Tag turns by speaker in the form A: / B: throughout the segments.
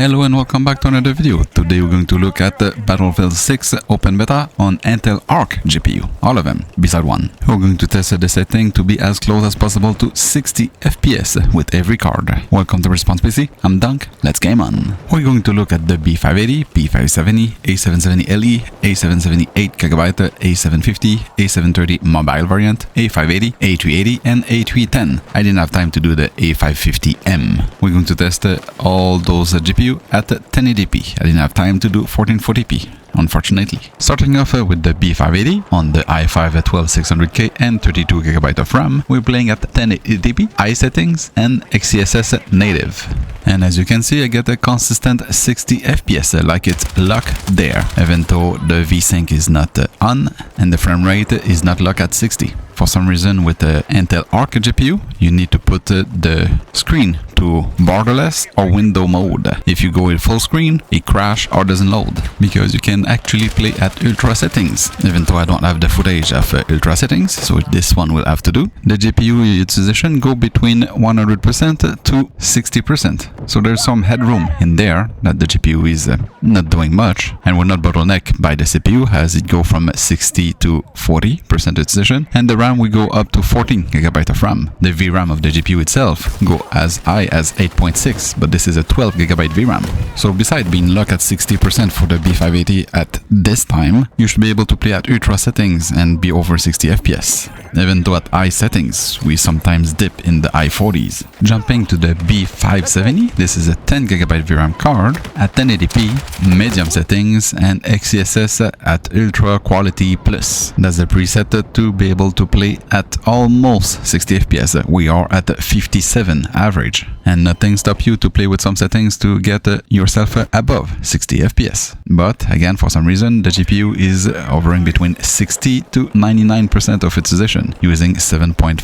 A: Hello and welcome back to another video. Today we're going to look at the Battlefield 6 Open Beta on Intel Arc GPU, all of them, beside one. We're going to test the setting to be as close as possible to 60 FPS with every card. Welcome to Response PC, I'm Dunk, let's game on. We're going to look at the B580, B570, A770LE, A770 8GB, A750, A730 mobile variant, A580, A380 and A310. I didn't have time to do the A550M. We're going to test all those GPU at 1080p. I didn't have time to do 1440p, unfortunately. Starting off with the B580 on the i5 at 12600K and 32GB of RAM, we're playing at 1080p, high settings and XeSS native. And as you can see, I get a consistent 60 FPS, like it's locked there, even though the VSync is not on and the frame rate is not locked at 60. For some reason with the Intel Arc GPU, you need to put the screen to borderless or window mode. If you go with full screen, it crashes or doesn't load, because you can actually play at ultra settings, even though I don't have the footage of ultra settings, so this one will have to do. The GPU utilization go between 100% to 60%, so there's some headroom in there that the GPU is not doing much, and will not bottleneck by the CPU as it go from 60 to 40% utilization, and the RAM will go up to 14GB of RAM. The VRAM of the GPU itself go as high as 8.6, but this is a 12GB VRAM. So besides being locked at 60% for the B580 at this time, you should be able to play at ultra settings and be over 60 FPS. Even though at high settings, we sometimes dip in the high 40s. Jumping to the B570, this is a 10GB VRAM card at 1080p, medium settings and XeSS at ultra quality plus. That's the preset to be able to play at almost 60 FPS. We are at 57 average, and nothing stops you to play with some settings to get yourself above 60 FPS. But again, for some reason, the GPU is hovering between 60 to 99% of its utilization, using 7.6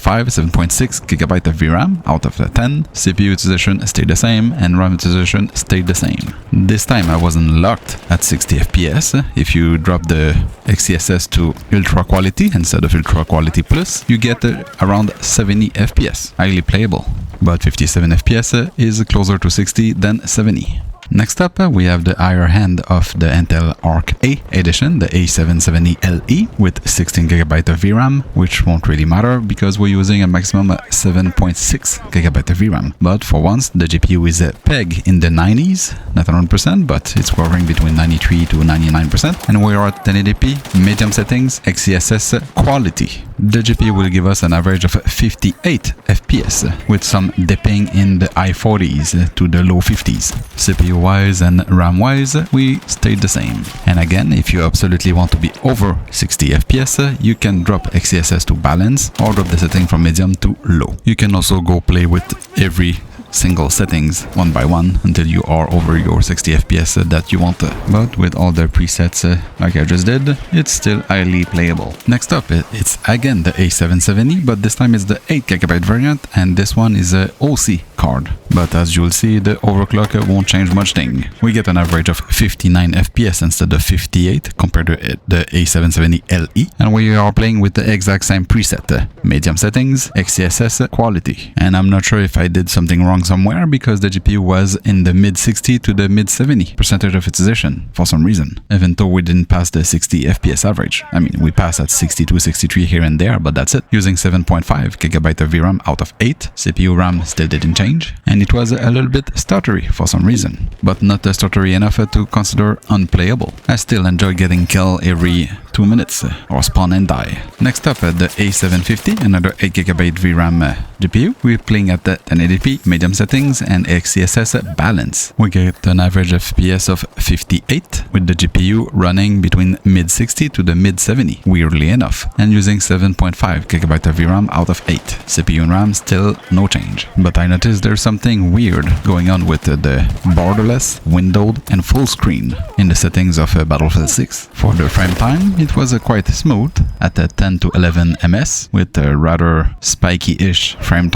A: GB of VRAM out of the 10. CPU utilization stayed the same and RAM utilization stayed the same. This time I wasn't locked at 60 FPS. If you drop the XeSS to ultra quality instead of ultra quality plus, you get around 70 FPS, highly playable. But 57 FPS is closer to 60 than 70. Next up, we have the higher end of the Intel Arc A edition, the A770LE with 16GB of VRAM, which won't really matter because we're using a maximum 7.6GB of VRAM. But for once, the GPU is pegged in the 90s, not 100%, but it's hovering between 93 to 99%, and we are at 1080p, medium settings, XeSS quality. The GPU will give us an average of 58 FPS, with some dipping in the high 40s to the low 50s. CPU wise and RAM wise, we stayed the same. And again, if you absolutely want to be over 60 FPS, you can drop XeSS to balance or drop the setting from medium to low. You can also go play with every single settings one by one until you are over your 60 FPS that you want. But with all the presets like I just did, it's still highly playable. Next up, it's again the A770, but this time it's the 8GB variant, and this one is a OC card. But as you'll see, the overclock won't change much thing. We get an average of 59 FPS instead of 58 compared to the A770LE, and we are playing with the exact same preset, medium settings, XeSS quality. And I'm not sure if I did something wrong somewhere, because the GPU was in the mid 60 to the mid 70% of utilization for some reason, even though we didn't pass the 60 FPS average. I mean, we passed at 62, 63 here and there, but that's it. Using 7.5GB of VRAM out of 8, CPU RAM still didn't change, and it was a little bit stuttery for some reason, but not stuttery enough to consider unplayable. I still enjoy getting killed every 2 minutes or spawn and die. Next up, the A750, another 8GB VRAM GPU. We're playing at the 1080p, medium settings and XeSS balance. We get an average FPS of 58 with the GPU running between mid 60 to the mid 70, weirdly enough, and using 7.5GB of VRAM out of 8. CPU and RAM still no change. But I noticed there's something weird going on with the borderless, windowed and full screen in the settings of Battlefield 6. For the frame time, it was quite smooth at 10 to 11 ms with a rather spiky-ish frame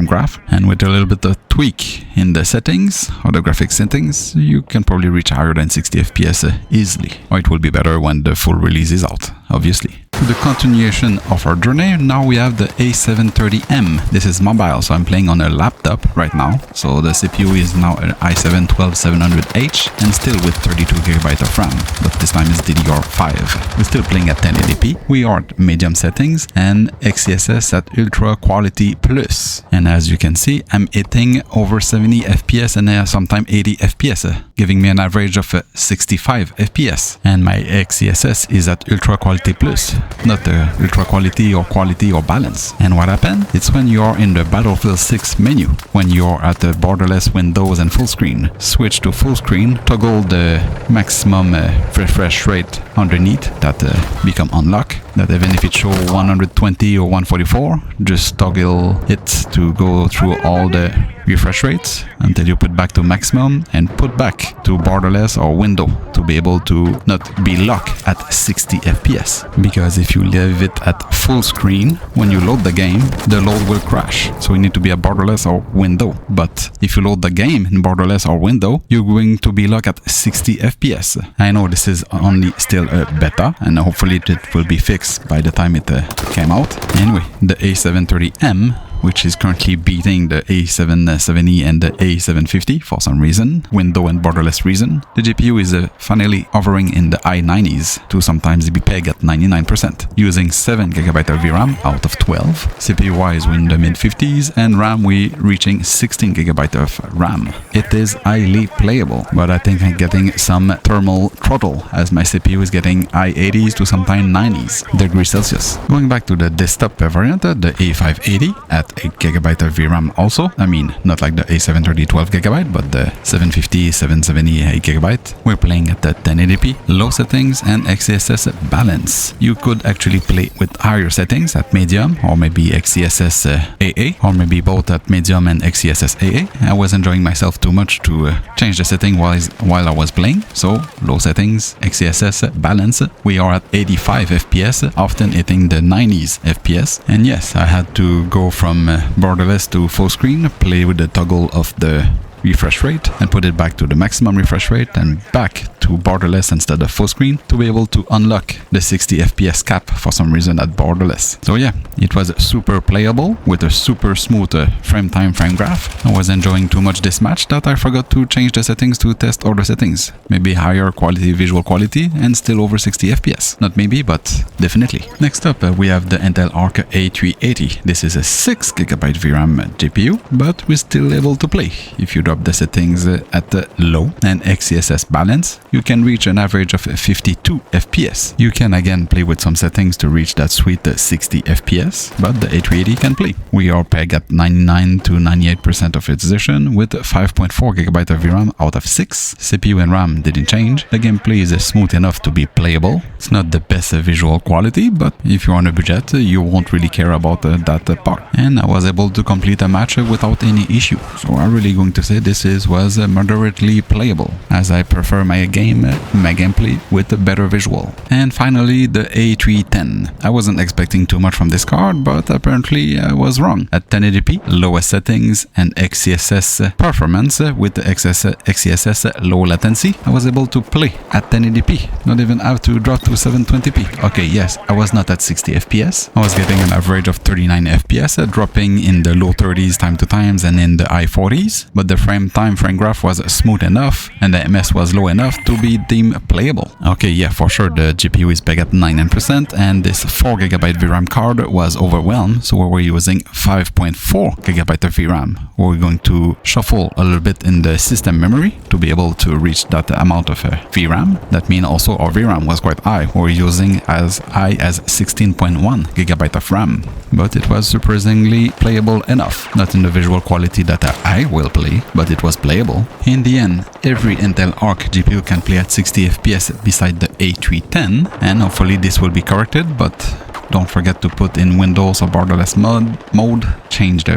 A: graph, and with a little bit of tweak in the settings or the graphics settings, you can probably reach higher than 60 FPS easily. Or it will be better when the full release is out, obviously. to the continuation of our journey. Now we have the A730M. This is mobile, so I'm playing on a laptop right now. So the CPU is now an i7-12700H and still with 32GB of RAM, but this time it's DDR5. We're still playing at 1080p. We are at medium settings and XeSS at Ultra Quality Plus. And as you can see, I'm hitting over 70 FPS and sometimes 80 FPS, giving me an average of 65 FPS. And my XeSS is at Ultra Quality Plus, not Ultra Quality or Balance. And what happened? It's when you are in the Battlefield 6 menu, when you're at the borderless Windows and full screen. Switch to full screen, toggle the maximum refresh rate underneath that become unlock. That even if it show 120 or 144, just toggle it to go through all the refresh rates until you put back to maximum and put back to borderless or window to be able to not be locked at 60 FPS. Because if you leave it at full screen, when you load the game, the load will crash. So you need to be at borderless or window. But if you load the game in borderless or window, you're going to be locked at 60 FPS. I know this is only still a beta and hopefully it will be fixed by the time it came out. Anyway, the A730M, which is currently beating the A770 and the A750 for some reason, window and borderless reason. The GPU is finally hovering in the high 90s to sometimes be pegged at 99%, using 7GB of VRAM out of 12. CPU-wise, we're in the mid-50s, and RAM we're reaching 16GB of RAM. It is highly playable, but I think I'm getting some thermal throttle as my CPU is getting high 80s to sometimes 90s degrees Celsius. Going back to the desktop variant, the A580 at 8GB of VRAM also. I mean, not like the A730 12GB, but the 750, 770, 8GB. We're playing at the 1080p, low settings, and XeSS balance. You could actually play with higher settings at medium, or maybe XeSS AA, or maybe both at medium and XeSS AA. I was enjoying myself too much to change the setting while I was playing, so low settings, XeSS balance. We are at 85 FPS, often hitting the 90s FPS. And yes, I had to go from borderless to full screen, play with the toggle of the refresh rate and put it back to the maximum refresh rate and back to borderless instead of full screen to be able to unlock the 60 FPS cap for some reason at borderless. So yeah, it was super playable with a super smooth frame time, frame graph. I was enjoying too much this match that I forgot to change the settings to test other settings. Maybe higher quality, visual quality, and still over 60 FPS. Not maybe, but definitely. Next up, we have the Intel Arc A380. This is a 6GB VRAM GPU, but we're still able to play. If you drop the settings at the low and XeSS balance, you can reach an average of 52 FPS. You can again play with some settings to reach that sweet 60 FPS, but the A380 can play. We are pegged at 99 to 98% of utilization with 5.4GB of VRAM out of 6. CPU and RAM didn't change. The gameplay is smooth enough to be playable. It's not the best visual quality, but if you're on a budget, you won't really care about that part. And I was able to complete a match without any issue. So I'm really going to say this was moderately playable, as I prefer my gameplay with a better visual. And finally, the A310. I wasn't expecting too much from this card, but apparently I was wrong. At 1080p, lowest settings, and XeSS performance with the XeSS low latency, I was able to play at 1080p, not even have to drop to 720p. Okay, yes, I was not at 60 FPS. I was getting an average of 39 FPS, dropping in the low 30s time to times and in the high 40s, but the frame graph was smooth enough and the MS was low enough to be deemed playable. Okay, yeah, for sure the GPU is pegged at 99% and this 4GB VRAM card was overwhelmed, so we were using 5.4GB of VRAM. We're going to shuffle a little bit in the system memory to be able to reach that amount of VRAM. That means also our VRAM was quite high. We're using as high as 16.1GB of RAM, but it was surprisingly playable enough. Not in the visual quality that I will play, but it was playable. In the end, every Intel Arc GPU can play at 60 FPS beside the A310, and hopefully this will be corrected, but don't forget to put in Windows or borderless mode, change the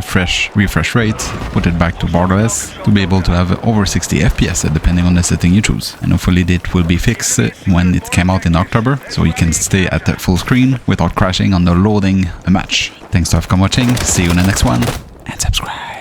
A: refresh rate, put it back to borderless to be able to have over 60 FPS depending on the setting you choose. And hopefully it will be fixed when it came out in October, so you can stay at the full screen without crashing on the loading a match. Thanks for watching, see you in the next one, and subscribe.